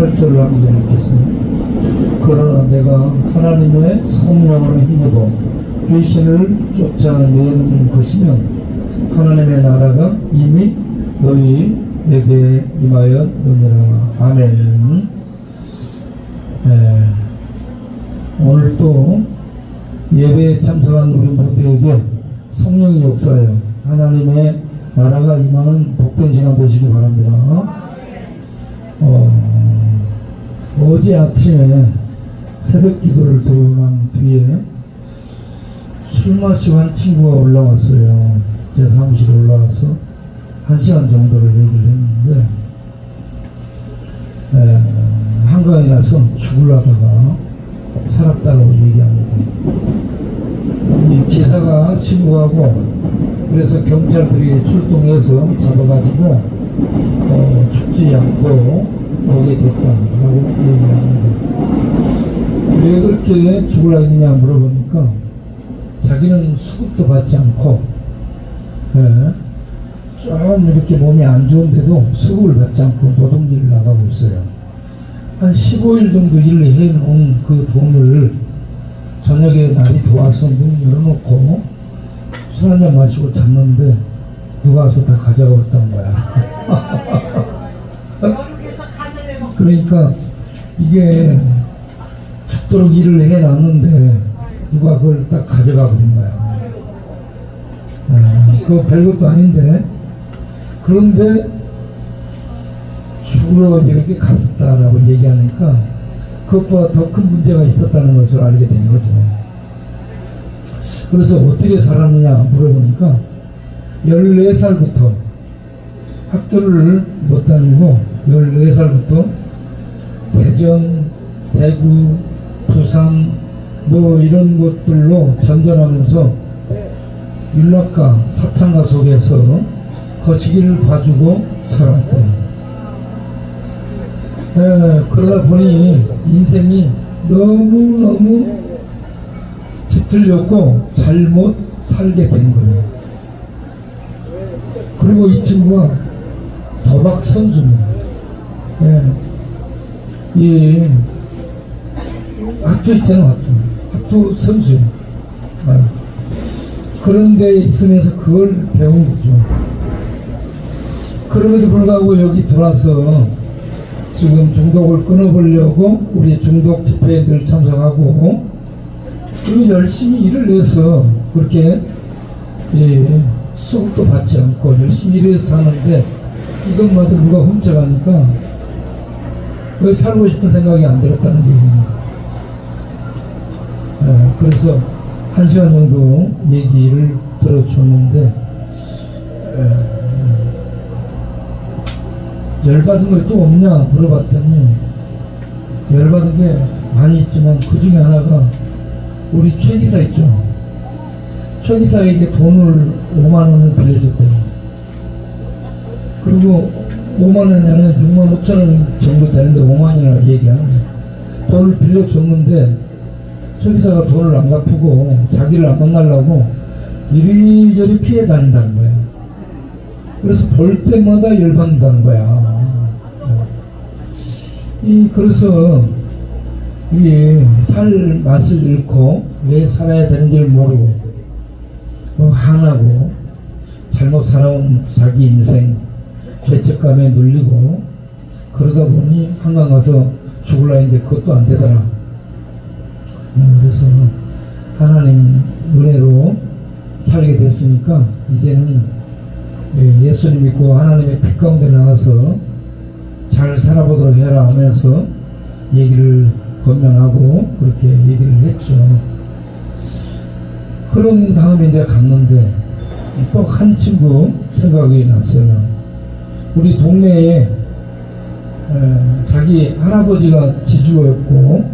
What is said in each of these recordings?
8절을 함께 읽겠습니다. 그러나 내가 하나님의 성령으로 힘입어 귀신을 쫓아내는 것이면 하나님의 나라가 이미 너희에게 임하였느니라. 아멘. 오늘 또 예배에 참석한 우리 모두에게 성령이 역사하여 하나님의 나라가 임하는 복된 시간 되시기 바랍니다. 어제 아침에 새벽 기도를 드리고 난 뒤에 술 마시고 한 친구가 올라왔어요. 제 사무실에 올라와서 1시간 정도를 얘기를 했는데 한강에 가서 죽으려다가 살았다고 얘기합니다. 이 기사가 신고하고 그래서 경찰들이 출동해서 잡아가지고 죽지 않고 오게 됐다고 얘기합니다. 왜 그렇게 죽으려 했느냐 물어보니까 자기는 수급도 받지 않고 좀 이렇게 몸이 안 좋은데도 수급을 받지 않고 노동일을 나가고 있어요. 한 15일 정도 일을 해놓은 그 돈을 저녁에 날이 더워서 문 열어놓고 술 한잔 마시고 잤는데 누가 와서 다 가져가 버렸단 거야. 그러니까 이게 죽도록 일을 해놨는데 누가 그걸 딱 가져가 버린 거야. 그거 별것도 아닌데 그런데 죽으러 이렇게 갔었다라고 얘기하니까 그것보다 더 큰 문제가 있었다는 것을 알게 된 거죠. 그래서 어떻게 살았느냐 물어보니까 14살부터 학교를 못 다니고 14살부터 대전, 대구, 부산 뭐 이런 곳들로 전전하면서 윤락가, 사창가 속에서 거시기를 봐주고 살았대요. 그러다 보니 인생이 너무너무 뒤틀렸고 잘못 살게 된 거예요. 그리고 이 친구가 도박 선수입니다. 이 학교 있잖아, 학교 선수예요. 그런 데 있으면서 그걸 배운 거죠. 그럼에도 불구하고 여기 들어와서 지금 중독을 끊어보려고 우리 중독 집회들 참석하고 그리고 열심히 일을 해서 그렇게 수급도 받지 않고 열심히 일해서 사는데 이것마저 누가 훔쳐가니까 왜 살고 싶은 생각이 안 들었다는 얘기입니다. 그래서 1시간 정도 얘기를 들어줬는데 열받은 거 또 없냐 물어봤더니 열받은 게 많이 있지만 그 중에 하나가 우리 최 기사 있죠. 최 기사에게 돈을 5만원을 빌려줬대요. 그리고 5만원이 아니라 6만 5천원 정도 되는데 5만원이라고 얘기하는 거예요. 돈을 빌려줬는데 최 기사가 돈을 안 갚고 자기를 안 만나려고 이리저리 피해 다닌다는 거예요. 그래서 볼 때마다 열받는다는 거야. 그래서 살 맛을 잃고 왜 살아야 되는지를 모르고 화나고 잘못 살아온 자기 인생 죄책감에 눌리고 그러다 보니 한강 가서 죽을라 했는데 그것도 안 되더라. 그래서 하나님 은혜로 살게 됐으니까 이제는 예수님 믿고 하나님의 빛 가운데 나와서 잘 살아보도록 해라 하면서 얘기를 권면하고 그렇게 얘기를 했죠. 그런 다음에 이제 갔는데 또 한 친구 생각이 났어요. 우리 동네에 자기 할아버지가 지주였고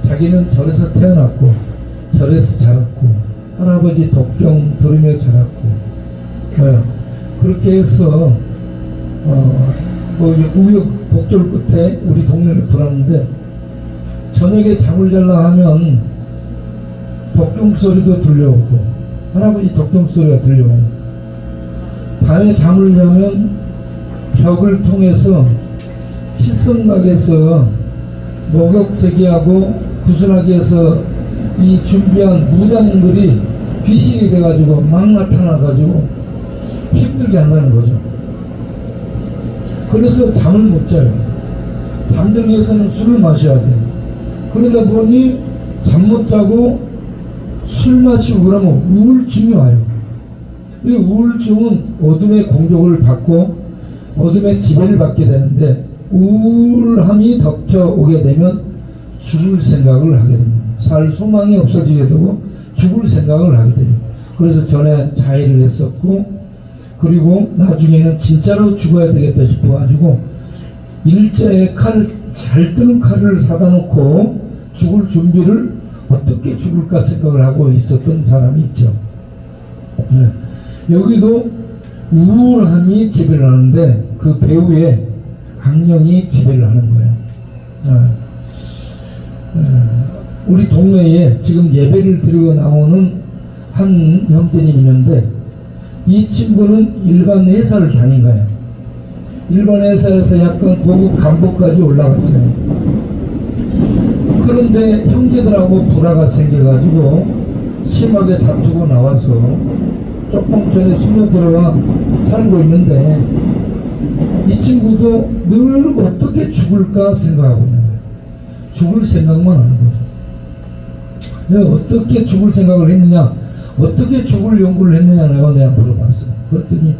자기는 절에서 태어났고 절에서 자랐고 할아버지 독경 들으며 자랐고 그렇게 해서 우여곡절 끝에 우리 동네를 들어왔는데 저녁에 잠을 잘라 하면 독경 소리도 들려오고 할아버지 독경 소리가 들려오고 밤에 잠을 자면 벽을 통해서 칠성각에서 목욕 제기하고 구슬하기 위해서 이 준비한 무당들이 귀신이 돼가지고 막 나타나가지고 힘들게 한다는 거죠. 그래서 잠을 못 자요. 잠들기 위해서는 술을 마셔야 돼요. 그러다 보니 잠 못 자고 술 마시고 그러면 우울증이 와요. 이 우울증은 어둠의 공격을 받고 어둠의 지배를 받게 되는데, 우울함이 덮쳐오게 되면 죽을 생각을 하게 됩니다. 살 소망이 없어지게 되고 죽을 생각을 하게 돼요. 그래서 전에 자해를 했었고, 그리고 나중에는 진짜로 죽어야 되겠다 싶어가지고 일제에 잘 뜨는 칼을 사다 놓고 죽을 준비를 어떻게 죽을까 생각을 하고 있었던 사람이 있죠. 네. 여기도 우울함이 지배를 하는데 그 배우의 악령이 지배를 하는 거예요. 우리 동네에 지금 예배를 드리고 나오는 한 형제님이 있는데, 이 친구는 일반 회사를 다닌 거예요. 일반 회사에서 약간 고급 간부까지 올라갔어요. 그런데 형제들하고 불화가 생겨가지고 심하게 다투고 나와서 조금 전에 숨어 들어가 살고 있는데, 이 친구도 늘 어떻게 죽을까 생각하고 있는 거예요. 죽을 생각만 하는 거죠. 내가 어떻게 죽을 생각을 했느냐, 어떻게 죽을 연구를 했느냐고 내가 물어봤어요. 그랬더니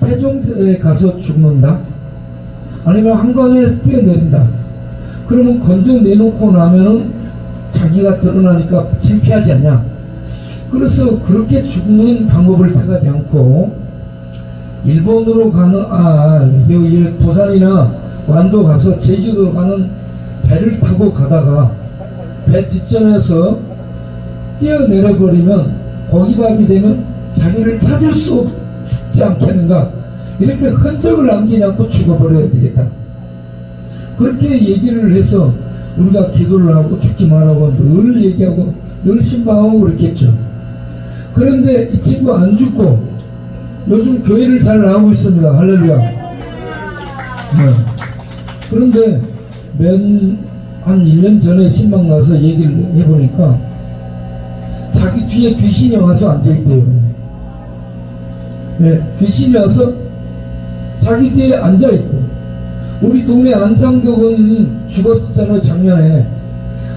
태종대에 가서 죽는다? 아니면 한강에서 뛰어내린다. 그러면 건져 내놓고 나면은 자기가 드러나니까 창피하지 않냐. 그래서 그렇게 죽는 방법을 택하지 않고 일본으로 가는, 여기 부산이나 완도 가서 제주도 가는 배를 타고 가다가 배 뒷전에서 뛰어내려버리면 고기밥이 되면 자기를 찾을 수 없지 않겠는가. 이렇게 흔적을 남기지 않고 죽어버려야 되겠다. 그렇게 얘기를 해서 우리가 기도를 하고 죽지 말라고 늘 얘기하고 늘 신방하고 그랬겠죠. 그런데 이 친구 안 죽고 요즘 교회를 잘 나오고 있습니다. 할렐루야. 네. 그런데 한 1년 전에 신방 가서 얘기를 해보니까 자기 뒤에 귀신이 와서 앉아있대요. 네, 귀신이 와서 자기 뒤에 앉아있고, 우리 동네 안상덕은 죽었었잖아요. 작년에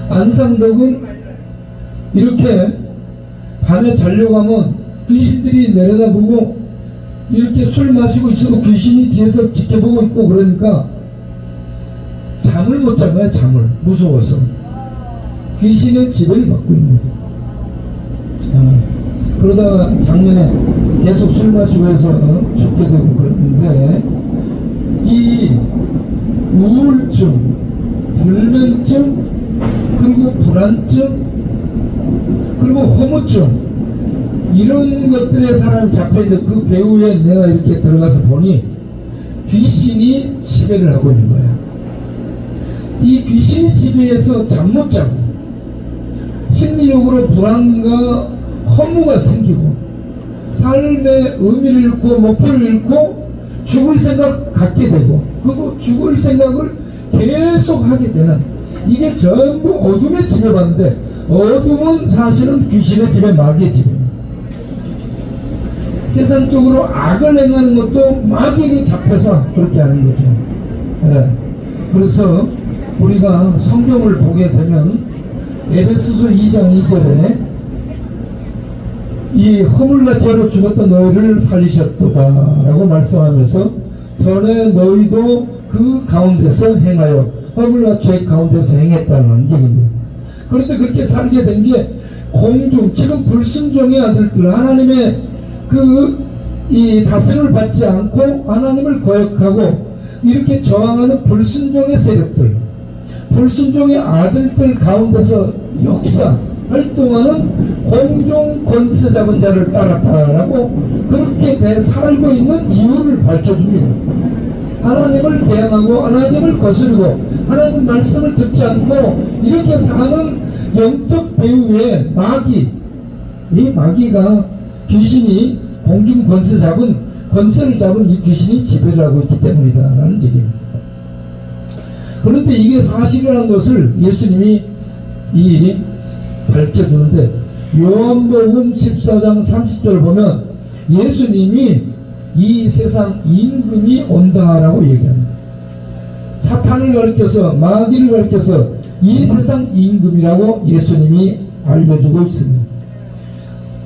안상덕은 이렇게 밤에 자려고 하면 귀신들이 내려다보고 이렇게 술 마시고 있어도 귀신이 뒤에서 지켜보고 있고, 그러니까 잠을 못 자요. 잠을 무서워서 귀신의 지배를 받고 있는 거죠. 그러다가 작년에 계속 술 마시고 해서 죽게 되고 그랬는데, 이 우울증, 불면증, 그리고 불안증, 그리고 허무증, 이런 것들에 사람이 잡혀있는데, 그 배후에 내가 이렇게 들어가서 보니 귀신이 지배를 하고 있는 거야. 이 귀신이 지배해서 잠 못 자고 심리적으로 불안과 허무가 생기고 삶의 의미를 잃고 목표를 잃고 죽을 생각 갖게 되고, 그리고 죽을 생각을 계속 하게 되는, 이게 전부 어둠에 지배받는데, 어둠은 사실은 귀신의 지배, 마귀의 지배입니다. 세상적으로 악을 행하는 것도 마귀에게 잡혀서 그렇게 하는 거죠. 네. 그래서 우리가 성경을 보게 되면 에베소서 2장 2절에 이 허물과 죄로 죽었던 너희를 살리셨도다 라고 말씀하면서, 전에 너희도 그 가운데서 행하여 허물과 죄 가운데서 행했다는 얘기입니다. 그런데 그렇게 살게 된 게 공중, 지금 불순종의 아들들, 하나님의 이 다스림을 받지 않고 하나님을 거역하고 이렇게 저항하는 불순종의 세력들, 불순종의 아들들 가운데서 역사 활동하는 공중 권세 잡은 자를 따랐다라고 그렇게 살고 있는 이유를 밝혀줍니다. 하나님을 대항하고 하나님을 거스르고 하나님 말씀을 듣지 않고 이렇게 사는 영적 배후에 마귀, 이 마귀가, 귀신이 공중 권세를 잡은 이 귀신이 지배를 하고 있기 때문이다라는 얘기입니다. 그런데 이게 사실이라는 것을 예수님이 밝혀주는데, 요한복음 14장 30절을 보면 예수님이 이 세상 임금이 온다라고 얘기합니다. 사탄을 가리켜서, 마귀를 가리켜서 이 세상 임금이라고 예수님이 알려주고 있습니다.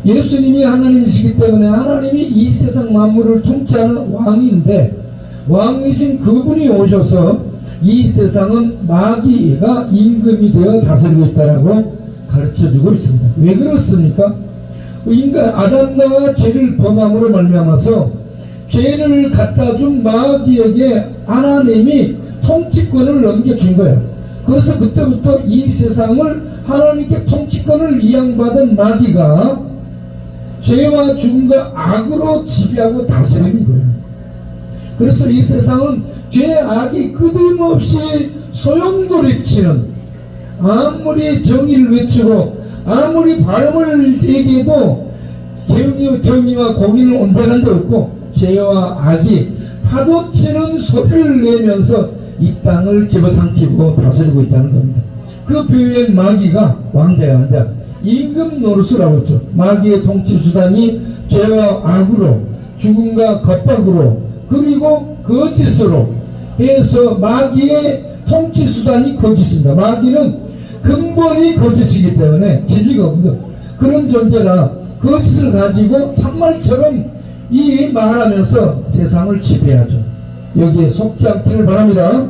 예수님이 하나님이시기 때문에 하나님이 이 세상 만물을 통치하는 왕인데, 왕이신 그분이 오셔서 이 세상은 마귀가 임금이 되어 다스리고 있다라고 가르쳐주고 있습니다. 왜 그렇습니까? 아담과 죄를 범함으로 말미암아서 죄를 갖다 준 마귀에게 하나님이 통치권을 넘겨준 거예요. 그래서 그때부터 이 세상을 하나님께 통치권을 이양받은 마귀가 죄와 죽음과 악으로 지배하고 다스리는 거예요. 그래서 이 세상은 죄, 악이 끊임없이 소용돌이치는, 아무리 정의를 외치고 아무리 바람을 얘기해도 정의와 공의는 온데간데 없고, 죄와 악이 파도치는 소리를 내면서 이 땅을 집어삼키고 다스리고 있다는 겁니다. 그 비유엔 마귀가 왕자야, 왕자. 임금 노릇을 했죠. 마귀의 통치 수단이 죄와 악으로, 죽음과 겁박으로, 그리고 거짓으로 해서 마귀의 통치 수단이 거짓입니다. 마귀는 근본이 거짓이기 때문에 진리가 없는 그런 존재라 거짓을 가지고 참말처럼 이 말하면서 세상을 지배하죠. 여기에 속지 않기를 바랍니다.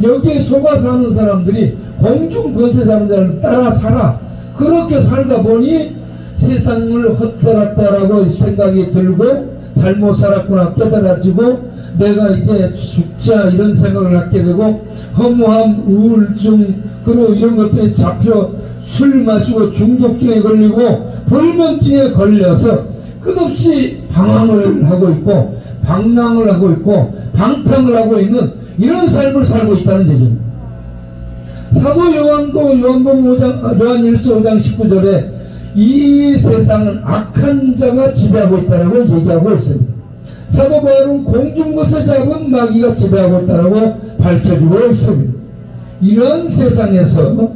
여기에 속아 사는 사람들이 공중 권세자들을 따라 살아. 그렇게 살다 보니 세상을 헛살았다라고 생각이 들고, 잘못 살았구나 깨달아지고 내가 이제 죽자 이런 생각을 갖게 되고, 허무함, 우울증, 그리고 이런 것들이 잡혀 술 마시고 중독증에 걸리고 불면증에 걸려서 끝없이 방황을 하고 있고, 방랑을 하고 있고, 방탕을 하고 있는 이런 삶을 살고 있다는 얘기입니다. 사도 요한도 요한 1서 5장 19절에 이 세상은 악한 자가 지배하고 있다고 얘기하고 있습니다. 사도 바울은 공중것을 잡은 마귀가 지배하고 있다고 밝혀주고 있습니다. 이런 세상에서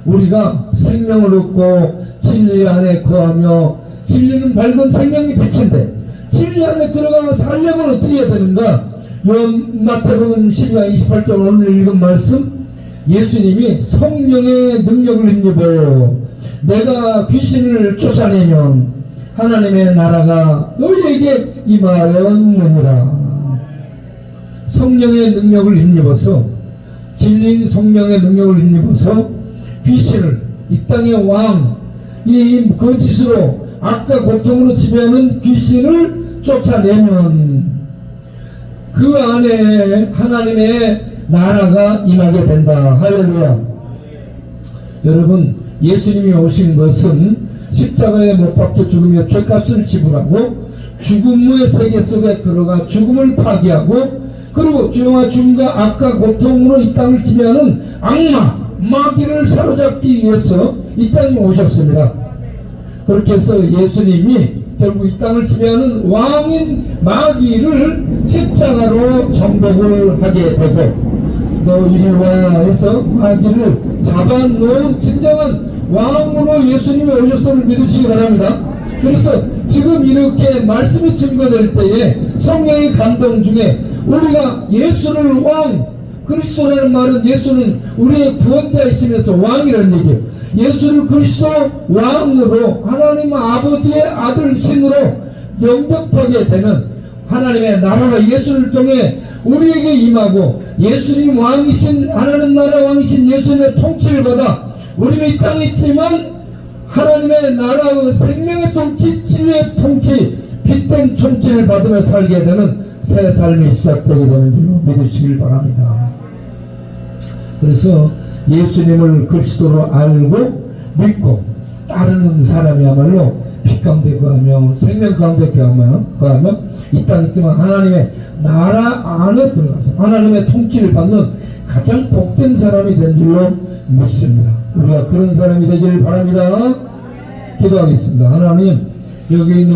우리가 생명을 얻고 진리 안에 거하며, 진리는 밝은 생명의 빛인데 진리 안에 들어가 살려면 어떻게 해야 되는가? 마태복음 12장 28절 오늘 읽은 말씀, 예수님이 성령의 능력을 힘입어 내가 귀신을 쫓아내면 하나님의 나라가 너희에게 임하였느니라. 성령의 능력을 힘입어서, 진리인 성령의 능력을 힘입어서 귀신을, 이 땅의 왕, 이 거짓으로 악과 고통으로 지배하는 귀신을 쫓아내면 그 안에 하나님의 나라가 임하게 된다. 할렐루야. 여러분, 예수님이 오신 것은 십자가에 못 박혀 죽으며 죄값을 지불하고 죽음의 세계 속에 들어가 죽음을 파괴하고, 그리고 죄와 죽음과 악과 고통으로 이 땅을 지배하는 악마, 마귀를 사로잡기 위해서 이 땅에 오셨습니다. 그렇게 해서 예수님이 결국 이 땅을 지배하는 왕인 마귀를 십자가로 정복을 하게 되고, 너 이리 와 해서 마귀를 잡아놓은 진정한 왕으로 예수님이 오셨음을 믿으시기 바랍니다. 그래서 지금 이렇게 말씀이 증거될 때에 성령의 감동 중에 우리가 예수를 왕, 그리스도라는 말은 예수는 우리의 구원자이시면서 왕이라는 얘기예요. 예수를 그리스도 왕으로, 하나님 아버지의 아들 신으로 영접하게 되면 하나님의 나라가 예수를 통해 우리에게 임하고, 예수님 왕이신, 하나님 나라 왕이신 예수님의 통치를 받아 우리는 이 땅에 있지만 하나님의 나라의 생명의 통치, 진리의 통치, 빛된 통치를 받으며 살게 되는 새 삶이 시작되게 되는 줄로 믿으시길 바랍니다. 그래서 예수님을 그리스도로 알고 믿고 따르는 사람이야말로 빛 가운데 거하며 생명 가운데 거하며 이 땅에 있지만 하나님의 나라 안에 들어가서 하나님의 통치를 받는 가장 복된 사람이 된 줄로 믿습니다. 우리가 그런 사람이 되기를 바랍니다. 기도하겠습니다. 하나님, 여기 있는